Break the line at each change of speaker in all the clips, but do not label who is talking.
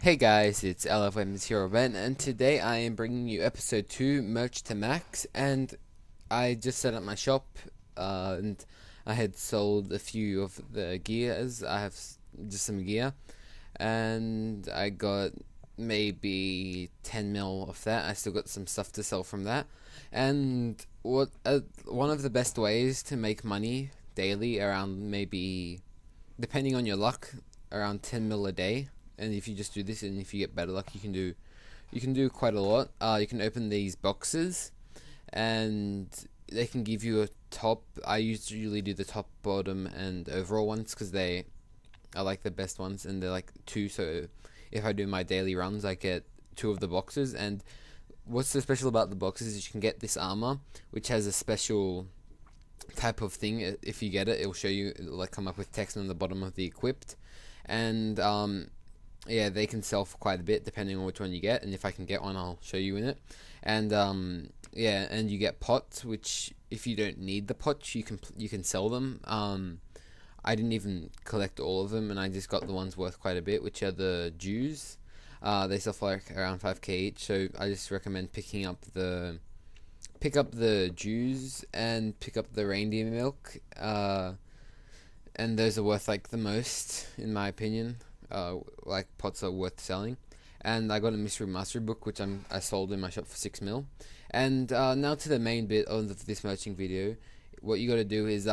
Hey guys, it's LFM0Ben, and today I am bringing you episode 2, Merch to Max, and I just set up my shop, and I had sold a few of the gears. I have just some gear, and I got maybe 10 mil of that. I still got some stuff to sell from that, and one of the best ways to make money daily, around maybe, depending on your luck, around 10 mil a day. And if you just do this, and if you get better luck, you can do quite a lot. You can open these boxes, and they can give you a top. I usually do the top, bottom, and overall ones because they are like the best ones, and they're like two. So if I do my daily runs, I get two of the boxes. And what's so special about the boxes is you can get this armor, which has a special type of thing. If you get it, it will show you. It'll like come up with text on the bottom of the equipped, and yeah, they can sell for quite a bit depending on which one you get, and if I can get one, I'll show you in it. And yeah, and you get pots, which if you don't need the pots, you can sell them. I didn't even collect all of them, and I just got the ones worth quite a bit, which are the Jews. They sell for like around 5k each, so I just recommend pick up the Jews and pick up the reindeer milk. And those are worth like the most in my opinion. Like pots are worth selling. And I got a mystery mastery book, which I sold in my shop for 6 mil. And now to the main bit of this merching video. What you got to do is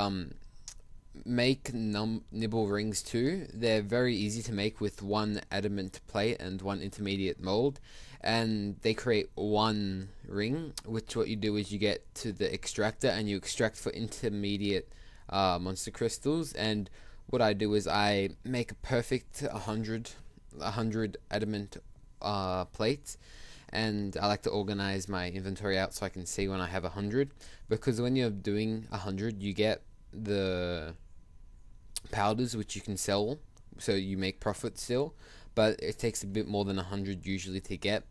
make nibble rings too. They're very easy to make with one adamant plate and one intermediate mold, and they create one ring. Which what you do is you get to the extractor and you extract for intermediate monster crystals. And what I do is I make a perfect 100 adamant plates, and I like to organize my inventory out so I can see when I have 100, because when you're doing 100 you get the powders which you can sell, so you make profit still, but it takes a bit more than 100 usually to get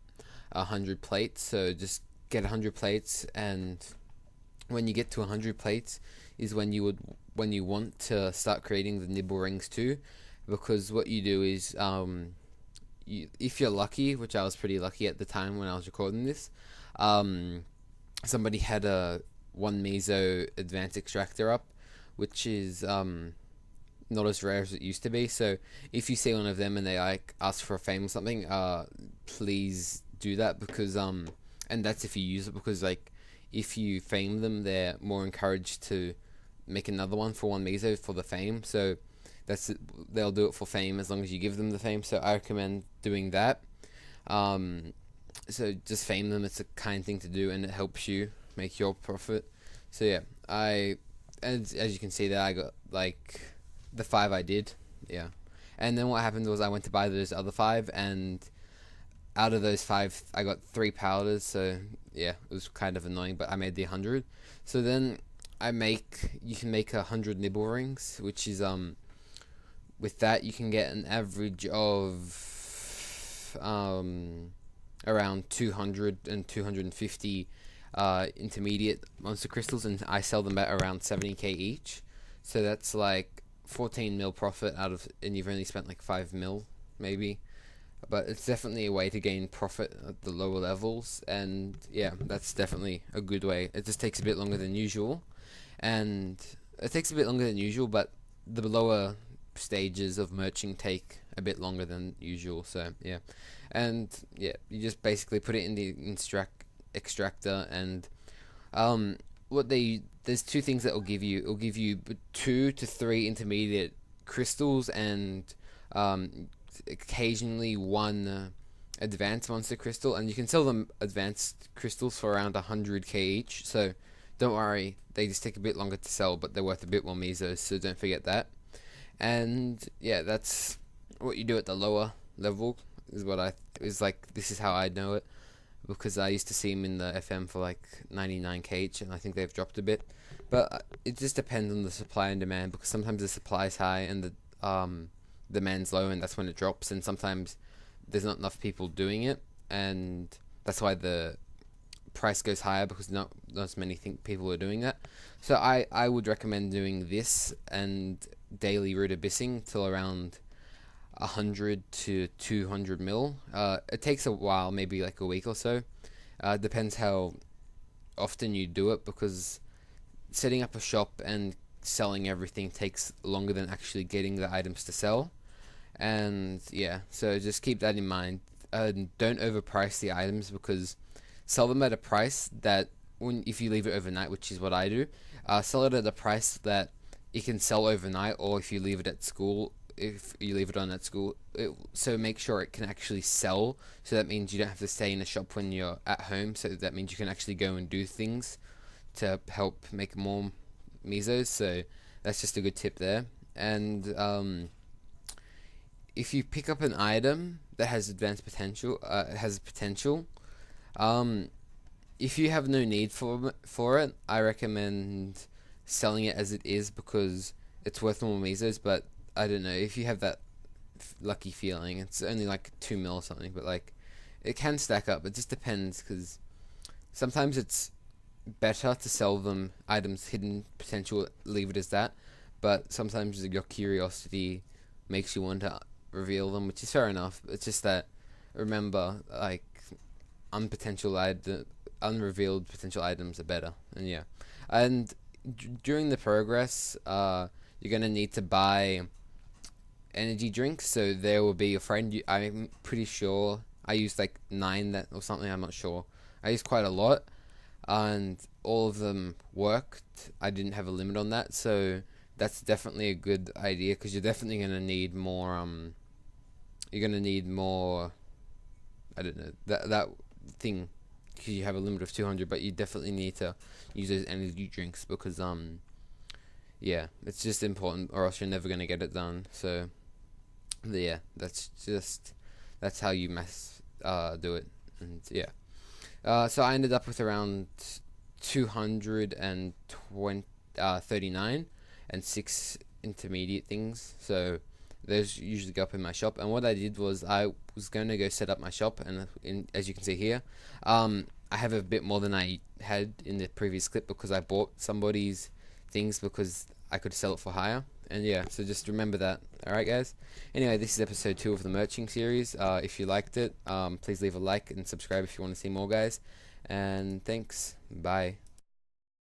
100 plates. So just get 100 plates, and when you get to 100 plates is when you want to start creating the nibble rings too, because what you do is if you're lucky, which I was pretty lucky at the time when I was recording this, somebody had a 1 meso advanced extractor up, which is not as rare as it used to be. So if you see one of them and they like ask for a fame or something, please do that, because and that's if you use it, because like if you fame them, they're more encouraged to make another one for 1 meso for the fame. So that's it. They'll do it for fame as long as you give them the fame. So I recommend doing that. So just fame them. It's a kind thing to do, and it helps you make your profit. So yeah, as you can see there, I got like the 5 I did. Yeah, and then what happened was I went to buy those other 5, and out of those 5 I got 3 powders. So yeah, it was kind of annoying, but I made the 100. So then you can make 100 nibble rings, which is with that you can get an average of around 200 and 250 intermediate monster crystals, and I sell them at around 70k each. So that's like 14 mil profit out of, and you've only spent like 5 mil maybe. But it's definitely a way to gain profit at the lower levels, and yeah, that's definitely a good way. It just takes a bit longer than usual, but the lower stages of merching take a bit longer than usual. So yeah, and yeah, you just basically put it in the extractor, and there's 2 things that will give you. It'll give you 2 to 3 intermediate crystals, and occasionally 1 advanced monster crystal, and you can sell them advanced crystals for around 100k each. So don't worry, they just take a bit longer to sell, but they're worth a bit more mesos, so don't forget that. And yeah, that's what you do at the lower level. This is how I know it, because I used to see them in the FM for like 99k each, and I think they've dropped a bit. But it just depends on the supply and demand, because sometimes the supply is high and the demand's low, and that's when it drops. And sometimes there's not enough people doing it, and that's why the price goes higher, because not as many people are doing that. So I would recommend doing this and daily root abyssing till around 100 to 200 mil. It takes a while, maybe like a week or so. Depends how often you do it, because setting up a shop and selling everything takes longer than actually getting the items to sell. And yeah, so just keep that in mind. Don't overprice the items, because sell them at a price that, if you leave it overnight, which is what I do, sell it at a price that it can sell overnight, or if you leave it at school, if you leave it on at school, so make sure it can actually sell. So that means you don't have to stay in a shop when you're at home. So that means you can actually go and do things to help make more mesos. So that's just a good tip there. And if you pick up an item that has advanced potential, if you have no need for it, I recommend selling it as it is, because it's worth more mesos. But I don't know, if you have that lucky feeling, it's only like 2 mil or something, but like it can stack up. It just depends, because sometimes it's better to sell them items hidden potential, leave it as that. But sometimes your curiosity makes you want to reveal them, which is fair enough. It's just that, remember, like, unrevealed potential items are better. And yeah, and during the progress, you're gonna need to buy energy drinks. So there will be a friend. I'm pretty sure I used like 9 that or something. I'm not sure. I used quite a lot, and all of them worked. I didn't have a limit on that, so that's definitely a good idea, because you're definitely gonna need more. You're gonna need more. I don't know that thing, because you have a limit of 200, but you definitely need to use those energy drinks, because yeah, it's just important, or else you're never gonna get it done. So yeah, that's how you do it. And yeah, so I ended up with around 239 and 6 intermediate things. So those usually go up in my shop. And what I did was, I was going to go set up my shop, and as you can see here, I have a bit more than I had in the previous clip, because I bought somebody's things because I could sell it for higher. And yeah, so just remember that. Alright guys, anyway, this is episode 2 of the merching series. If you liked it, please leave a like and subscribe if you want to see more, guys. And thanks, bye.